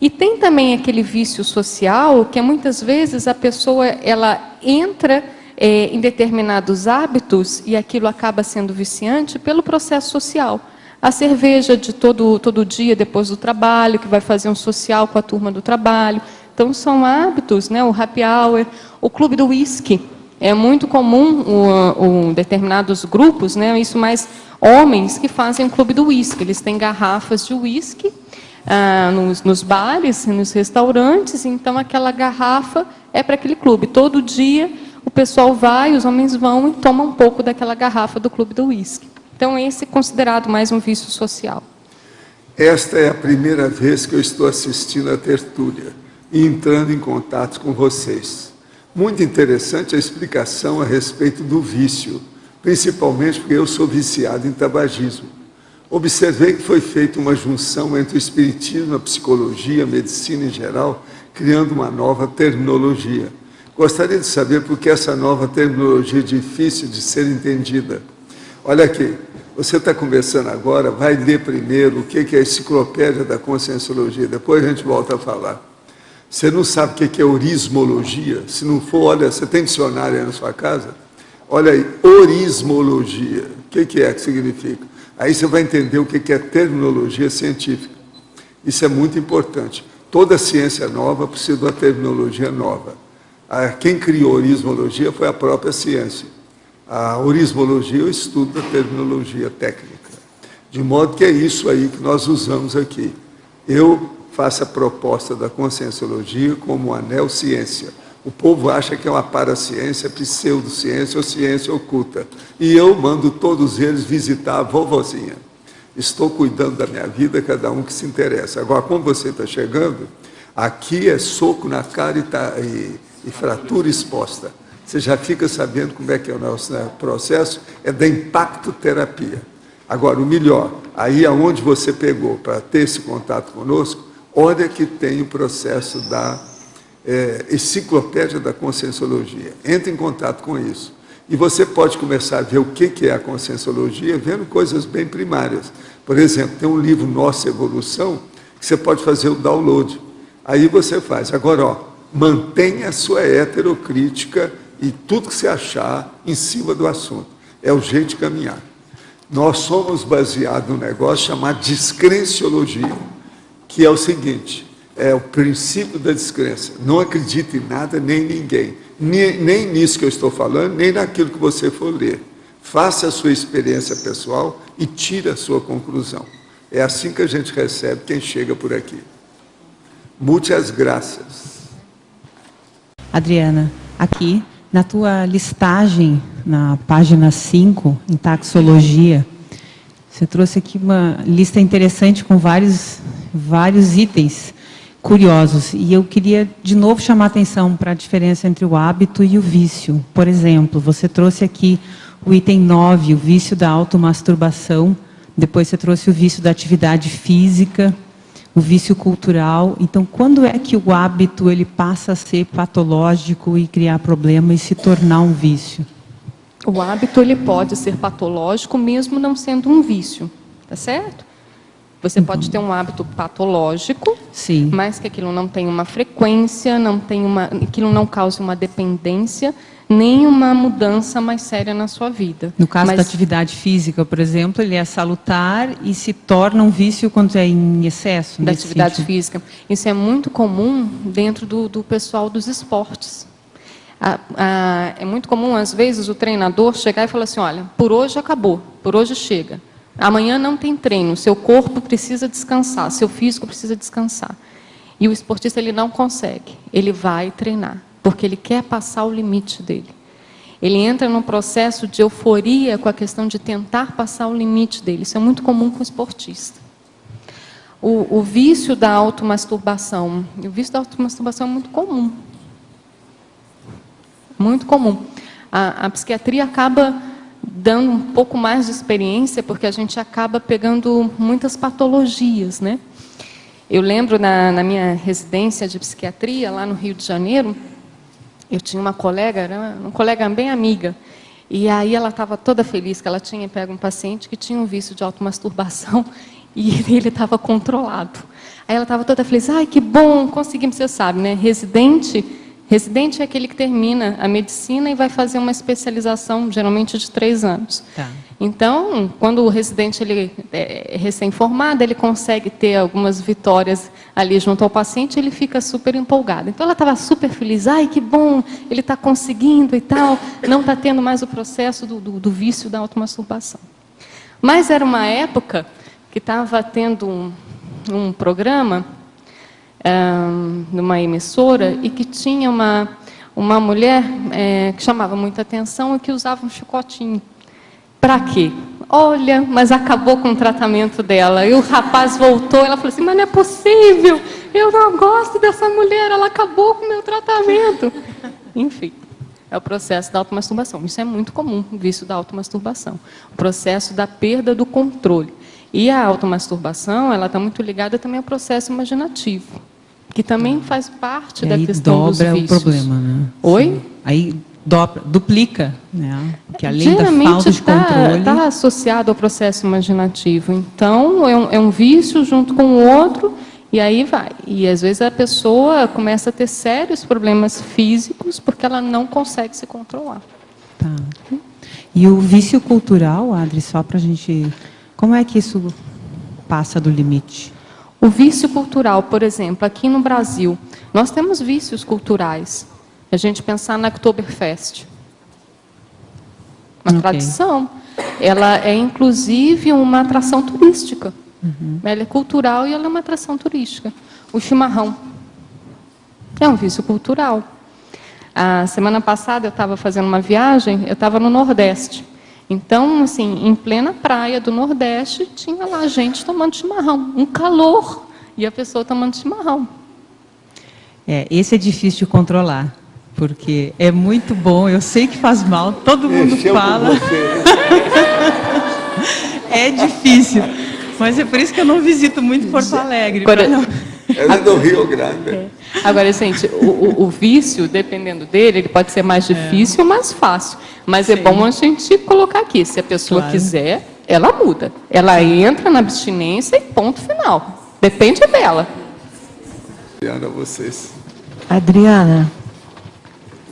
E tem também aquele vício social, que muitas vezes a pessoa ela entra em determinados hábitos e aquilo acaba sendo viciante pelo processo social. A cerveja de todo dia depois do trabalho, que vai fazer um social com a turma do trabalho. Então, são hábitos, né? O happy hour, o clube do whisky. É muito comum determinados grupos, né? Isso mais homens que fazem o clube do whisky. Eles têm garrafas de whisky nos bares, nos restaurantes, então aquela garrafa é para aquele clube. Todo dia o pessoal vai, os homens vão e tomam um pouco daquela garrafa do clube do whisky. Então, esse é considerado mais um vício social. Esta é a primeira vez que eu estou assistindo a tertúlia e entrando em contato com vocês. Muito interessante a explicação a respeito do vício, principalmente porque eu sou viciado em tabagismo. Observei que foi feita uma junção entre o espiritismo, a psicologia, a medicina em geral, criando uma nova terminologia. Gostaria de saber por que essa nova terminologia é difícil de ser entendida. Olha aqui, você está conversando agora, vai ler primeiro o que é a enciclopédia da conscienciologia, depois a gente volta a falar. Você não sabe o que é orismologia? Se não for, olha, você tem dicionário aí na sua casa? Olha aí, orismologia, o que é que significa? Aí você vai entender o que é terminologia científica. Isso é muito importante. Toda ciência nova precisa de uma terminologia nova. Quem criou a orismologia foi a própria ciência. A orismologia é o estudo da terminologia técnica. De modo que é isso aí que nós usamos aqui. Eu faço a proposta da conscienciologia como uma neociência. O povo acha que é uma paraciência, pseudociência ou ciência oculta. E eu mando todos eles visitar a vovozinha. Estou cuidando da minha vida, cada um que se interessa. Agora, como você está chegando, aqui é soco na cara e fratura exposta. Você já fica sabendo como é que é o nosso processo, é da impactoterapia. Agora, o melhor, aí aonde você pegou para ter esse contato conosco, olha que tem o processo da enciclopédia da conscienciologia. Entre em contato com isso. E você pode começar a ver o que é a conscienciologia, vendo coisas bem primárias. Por exemplo, tem um livro Nossa Evolução, que você pode fazer o download. Aí você faz. Agora, mantenha a sua heterocrítica e tudo que você achar em cima do assunto. É o jeito de caminhar. Nós somos baseados num negócio chamado descrenciologia, que é o seguinte, é o princípio da descrença. Não acredite em nada, nem em ninguém. Nem nisso que eu estou falando, nem naquilo que você for ler. Faça a sua experiência pessoal e tire a sua conclusão. É assim que a gente recebe quem chega por aqui. Muitas graças. Adriana, aqui na tua listagem, na página 5, em taxologia, você trouxe aqui uma lista interessante com vários itens curiosos. E eu queria, de novo, chamar a atenção para a diferença entre o hábito e o vício. Por exemplo, você trouxe aqui o item 9, o vício da automasturbação. Depois você trouxe o vício da atividade física, o vício cultural. Então, quando é que o hábito ele passa a ser patológico e criar problema e se tornar um vício? O hábito ele pode ser patológico mesmo não sendo um vício, tá certo? Você pode ter um hábito patológico, sim, mas que aquilo não tem uma frequência, aquilo não cause uma dependência, nem uma mudança mais séria na sua vida. No caso da atividade física, por exemplo, ele é salutar e se torna um vício quando é em excesso. Da atividade física. Isso é muito comum dentro do pessoal dos esportes. É muito comum, às vezes, o treinador chegar e falar assim, olha, por hoje acabou, por hoje chega. Amanhã não tem treino, seu corpo precisa descansar, seu físico precisa descansar. E o esportista, ele não consegue, ele vai treinar, porque ele quer passar o limite dele. Ele entra num processo de euforia com a questão de tentar passar o limite dele. Isso é muito comum com o esportista. O vício da automasturbação. O vício da automasturbação é muito comum. Muito comum. A psiquiatria acaba dando um pouco mais de experiência, porque a gente acaba pegando muitas patologias, né? Eu lembro na minha residência de psiquiatria, lá no Rio de Janeiro, eu tinha uma colega, era uma colega bem amiga, e aí ela estava toda feliz que ela tinha pego um paciente que tinha um vício de automasturbação e ele estava controlado. Aí ela estava toda feliz, ai, que bom, conseguimos, você sabe, né? Residente é aquele que termina a medicina e vai fazer uma especialização, geralmente de 3 anos. Tá. Então, quando o residente ele é recém-formado, ele consegue ter algumas vitórias ali junto ao paciente, ele fica super empolgado. Então, ela estava super feliz, ai, que bom, ele está conseguindo e tal, não está tendo mais o processo do vício da automasturbação. Mas era uma época que estava tendo um programa numa emissora e que tinha uma mulher que chamava muita atenção e que usava um chicotinho. Para quê? Olha, mas acabou com o tratamento dela. E o rapaz voltou, ela falou assim, mas não é possível, eu não gosto dessa mulher, ela acabou com o meu tratamento. Enfim, é o processo da automasturbação. Isso é muito comum, o vício da automasturbação. O processo da perda do controle. E a automasturbação, ela está muito ligada também ao processo imaginativo, que também faz parte da questão dos vícios. Dobra o problema, né? Oi? Sim. Aí duplica, né? Que além da falta de controle... Geralmente está associado ao processo imaginativo. Então, é um vício junto com o outro, e aí vai. E às vezes a pessoa começa a ter sérios problemas físicos porque ela não consegue se controlar. Tá. E o vício cultural, Adri, só para a gente... Como é que isso passa do limite? O vício cultural, por exemplo, aqui no Brasil, nós temos vícios culturais. A gente pensar na Oktoberfest. Uma tradição. Ela é, inclusive, uma atração turística. Ela é cultural e ela é uma atração turística. O chimarrão é um vício cultural. A semana passada eu estava fazendo uma viagem, eu estava no Nordeste. Então, assim, em plena praia do Nordeste, tinha lá gente tomando chimarrão. Um calor, e a pessoa tomando chimarrão. Esse é difícil de controlar, porque é muito bom, eu sei que faz mal, todo mundo fala. É difícil, mas é por isso que eu não visito muito Porto Alegre. Ela é do Rio Grande. Agora, gente, o vício, dependendo dele, ele pode ser mais difícil ou mais fácil. Mas é bom a gente colocar aqui, se a pessoa quiser, ela muda. Ela entra na abstinência e ponto final. Depende dela. Adriana, vocês. Adriana,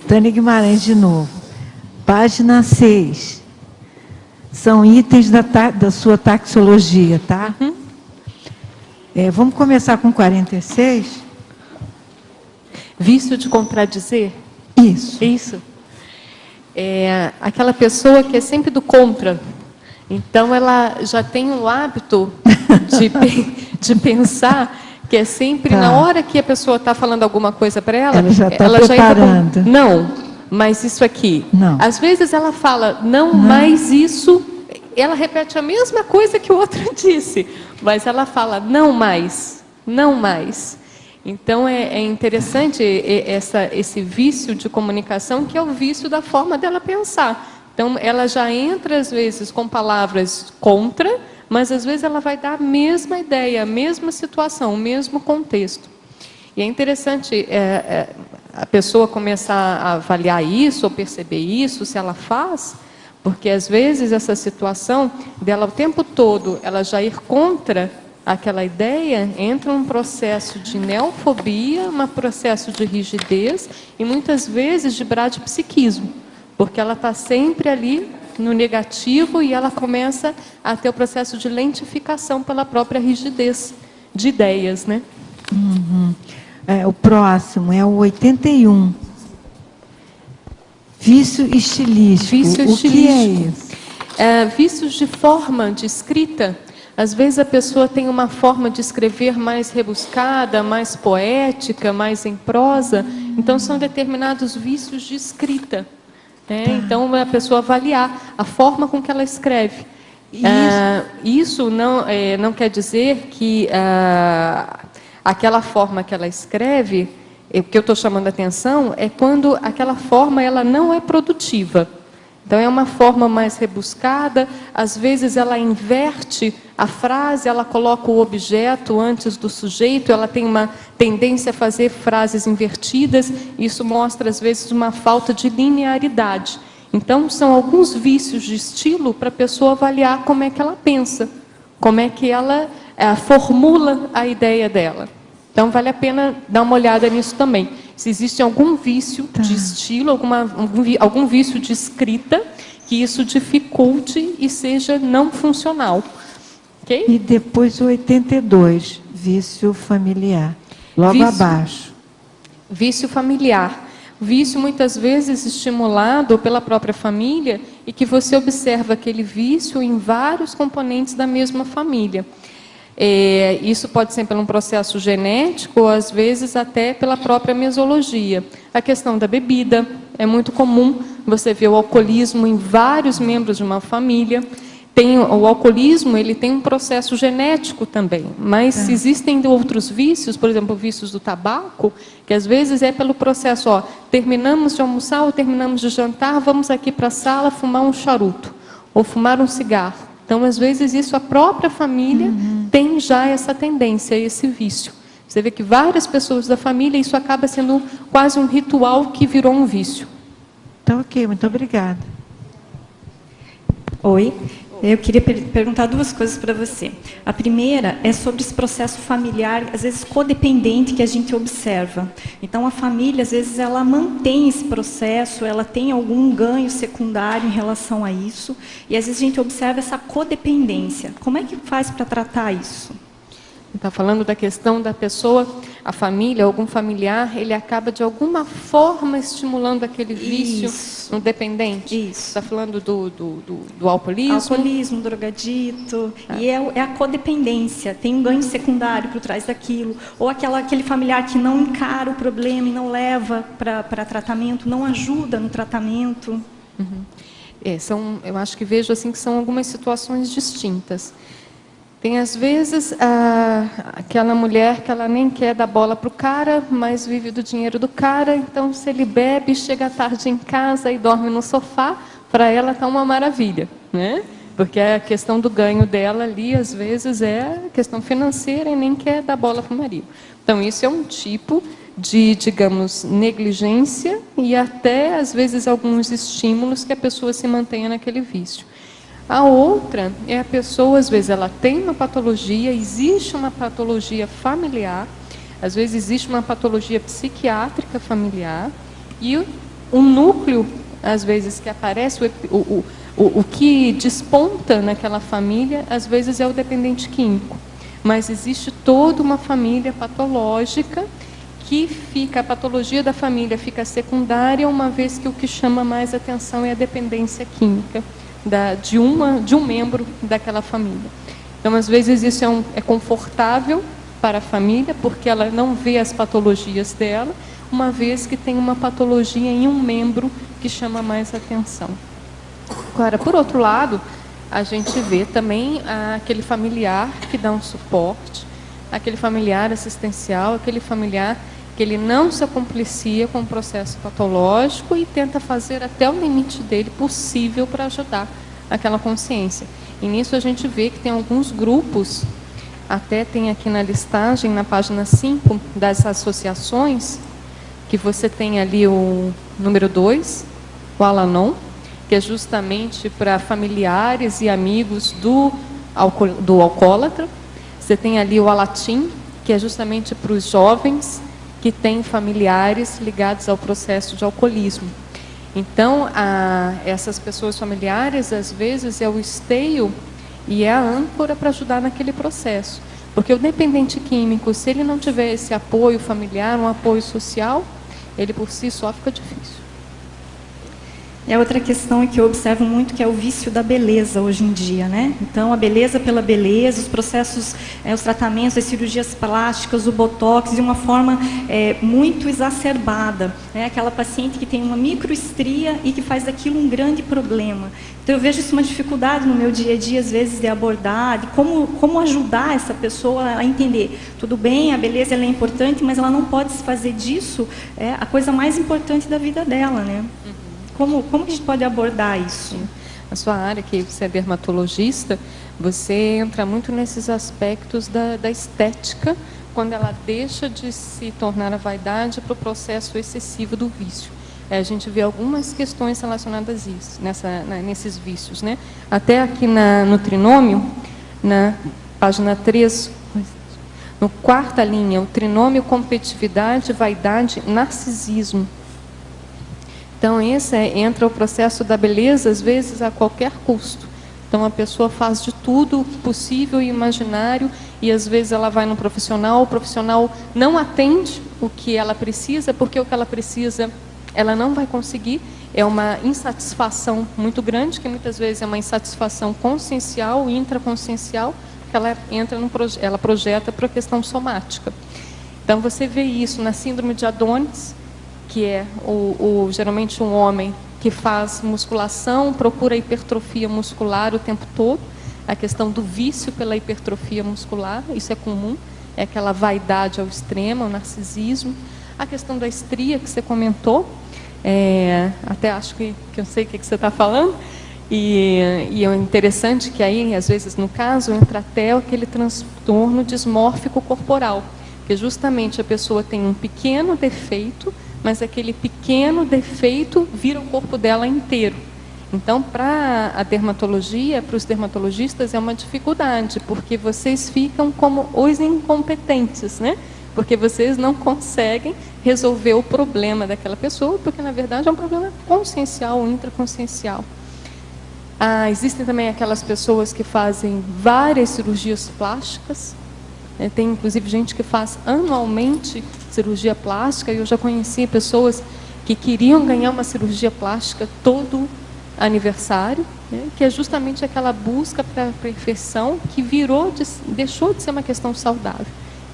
Tânia Guimarães de novo. Página 6. São itens da sua taxologia, tá? Vamos começar com 46. Vício de contradizer? Isso. Isso. É aquela pessoa que é sempre do contra. Então, ela já tem o hábito de pensar que é sempre, na hora que a pessoa está falando alguma coisa para ela já está preparando. Não, mas isso aqui. Não. Às vezes ela fala, não, mas isso... Ela repete a mesma coisa que o outro disse, mas ela fala, não mais, não mais. Então, é interessante esse vício de comunicação, que é o vício da forma dela pensar. Então, ela já entra, às vezes, com palavras contra, mas, às vezes, ela vai dar a mesma ideia, a mesma situação, o mesmo contexto. E é interessante a pessoa começar a avaliar isso, ou perceber isso, se ela faz, porque, às vezes, essa situação dela, o tempo todo, ela já ir contra aquela ideia, entra um processo de neofobia, um processo de rigidez e muitas vezes de bradipsiquismo, porque ela está sempre ali no negativo e ela começa a ter o processo de lentificação pela própria rigidez de ideias, né? O próximo é o 81. Vício estilístico. Vício o que é isso? Vícios de forma de escrita. Às vezes a pessoa tem uma forma de escrever mais rebuscada, mais poética, mais em prosa. Então, são determinados vícios de escrita. Então, a pessoa avaliar a forma com que ela escreve. Isso não quer dizer que aquela forma que ela escreve, o que eu estou chamando a atenção, é quando aquela forma ela não é produtiva. Então, é uma forma mais rebuscada, às vezes ela inverte a frase, ela coloca o objeto antes do sujeito, ela tem uma tendência a fazer frases invertidas, isso mostra, às vezes, uma falta de linearidade. Então, são alguns vícios de estilo para a pessoa avaliar como é que ela pensa, como é que ela formula a ideia dela. Então, vale a pena dar uma olhada nisso também. Se existe algum vício de estilo, algum vício de escrita, que isso dificulte e seja não funcional. Okay? E depois o 82, vício familiar. Logo abaixo. Vício familiar. Vício muitas vezes estimulado pela própria família e que você observa aquele vício em vários componentes da mesma família. Isso pode ser por um processo genético ou às vezes até pela própria mesologia. A questão da bebida, é muito comum você ver o alcoolismo em vários membros de uma família. O alcoolismo, ele tem um processo genético também, mas existem outros vícios, por exemplo, vícios do tabaco, que às vezes é pelo processo, terminamos de almoçar ou terminamos de jantar, vamos aqui para a sala fumar um charuto, ou fumar um cigarro. Então, às vezes, isso a própria família tem já essa tendência, esse vício. Você vê que várias pessoas da família, isso acaba sendo quase um ritual que virou um vício. Então, ok, muito obrigada. Oi, eu queria perguntar duas coisas para você. A primeira é sobre esse processo familiar, às vezes codependente, que a gente observa. Então, a família, às vezes, ela mantém esse processo, ela tem algum ganho secundário em relação a isso, e às vezes a gente observa essa codependência. Como é que faz para tratar isso? Está falando da questão da pessoa, a família, algum familiar, ele acaba de alguma forma estimulando aquele vício no dependente. Isso. Está falando do alcoolismo? Alcoolismo, drogadito. E é a codependência. Tem um ganho secundário por trás daquilo. Ou aquele familiar que não encara o problema e não leva para tratamento, não ajuda no tratamento. Eu acho que vejo assim que são algumas situações distintas. Tem, às vezes, aquela mulher que ela nem quer dar bola para o cara, mas vive do dinheiro do cara, então se ele bebe, chega tarde em casa e dorme no sofá, para ela está uma maravilha, né? Porque a questão do ganho dela ali, às vezes, é questão financeira e nem quer dar bola para o marido. Então, isso é um tipo de, digamos, negligência e até, às vezes, alguns estímulos que a pessoa se mantenha naquele vício. A outra é a pessoa, às vezes, ela tem uma patologia, existe uma patologia familiar, às vezes existe uma patologia psiquiátrica familiar, e o núcleo, às vezes, que aparece, o que desponta naquela família, às vezes é o dependente químico. Mas existe toda uma família patológica que a patologia da família fica secundária, uma vez que o que chama mais atenção é a dependência química de um membro daquela família. Então, às vezes, isso é confortável para a família, porque ela não vê as patologias dela, uma vez que tem uma patologia em um membro que chama mais atenção. Agora, por outro lado, a gente vê também aquele familiar que dá um suporte, aquele familiar assistencial, aquele familiar que ele não se acomplicia com o processo patológico e tenta fazer até o limite dele possível para ajudar aquela consciência. E nisso a gente vê que tem alguns grupos, até tem aqui na listagem, na página 5, das associações, que você tem ali o número 2, o Al-Anon, que é justamente para familiares e amigos do alcoólatra. Você tem ali o Alatim, que é justamente para os jovens que têm familiares ligados ao processo de alcoolismo. Então, essas pessoas familiares, às vezes, é o esteio e é a âncora para ajudar naquele processo. Porque o dependente químico, se ele não tiver esse apoio familiar, um apoio social, ele por si só fica difícil. E a outra questão é que eu observo muito que é o vício da beleza hoje em dia, né? Então, a beleza pela beleza, os processos, os tratamentos, as cirurgias plásticas, o botox, de uma forma muito exacerbada. Né? Aquela paciente que tem uma microestria e que faz daquilo um grande problema. Então, eu vejo isso uma dificuldade no meu dia a dia, às vezes, de abordar, de como ajudar essa pessoa a entender. Tudo bem, a beleza ela é importante, mas ela não pode se fazer disso a coisa mais importante da vida dela, né? Como que a gente pode abordar isso? A sua área, que você é dermatologista, você entra muito nesses aspectos da estética, quando ela deixa de se tornar a vaidade para o processo excessivo do vício. A gente vê algumas questões relacionadas a isso, nesses vícios, né? Até aqui no trinômio, na página 3, no quarta linha, o trinômio competitividade, vaidade, narcisismo. Então, entra o processo da beleza, às vezes, a qualquer custo. Então, a pessoa faz de tudo possível e imaginário, e às vezes ela vai no profissional, o profissional não atende o que ela precisa, porque o que ela precisa, ela não vai conseguir. É uma insatisfação muito grande, que muitas vezes é uma insatisfação consciencial, intraconsciencial, que ela projeta para a questão somática. Então, você vê isso na síndrome de Adonis, que é geralmente um homem que faz musculação, procura hipertrofia muscular o tempo todo, a questão do vício pela hipertrofia muscular, isso é comum, é aquela vaidade ao extremo, o narcisismo. A questão da estria, que você comentou, até acho que eu sei o que você está falando, e é interessante que aí, às vezes, no caso, entra até aquele transtorno dismórfico corporal, que justamente a pessoa tem um pequeno defeito, mas aquele pequeno defeito vira o corpo dela inteiro. Então, para a dermatologia, para os dermatologistas, é uma dificuldade, porque vocês ficam como os incompetentes, né? Porque vocês não conseguem resolver o problema daquela pessoa, porque, na verdade, é um problema consciencial ou intraconsciencial. Existem também aquelas pessoas que fazem várias cirurgias plásticas. Tem, inclusive, gente que faz anualmente cirurgia plástica, e eu já conheci pessoas que queriam ganhar uma cirurgia plástica todo aniversário, né, que é justamente aquela busca para a perfeição que deixou de ser uma questão saudável,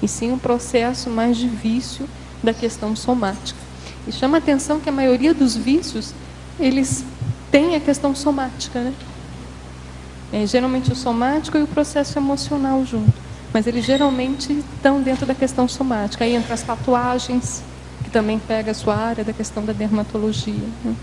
e sim um processo mais de vício da questão somática. E chama a atenção que a maioria dos vícios, eles têm a questão somática, né? Geralmente o somático e o processo emocional junto. Mas eles geralmente estão dentro da questão somática. Aí entra as tatuagens, que também pega a sua área da questão da dermatologia, né?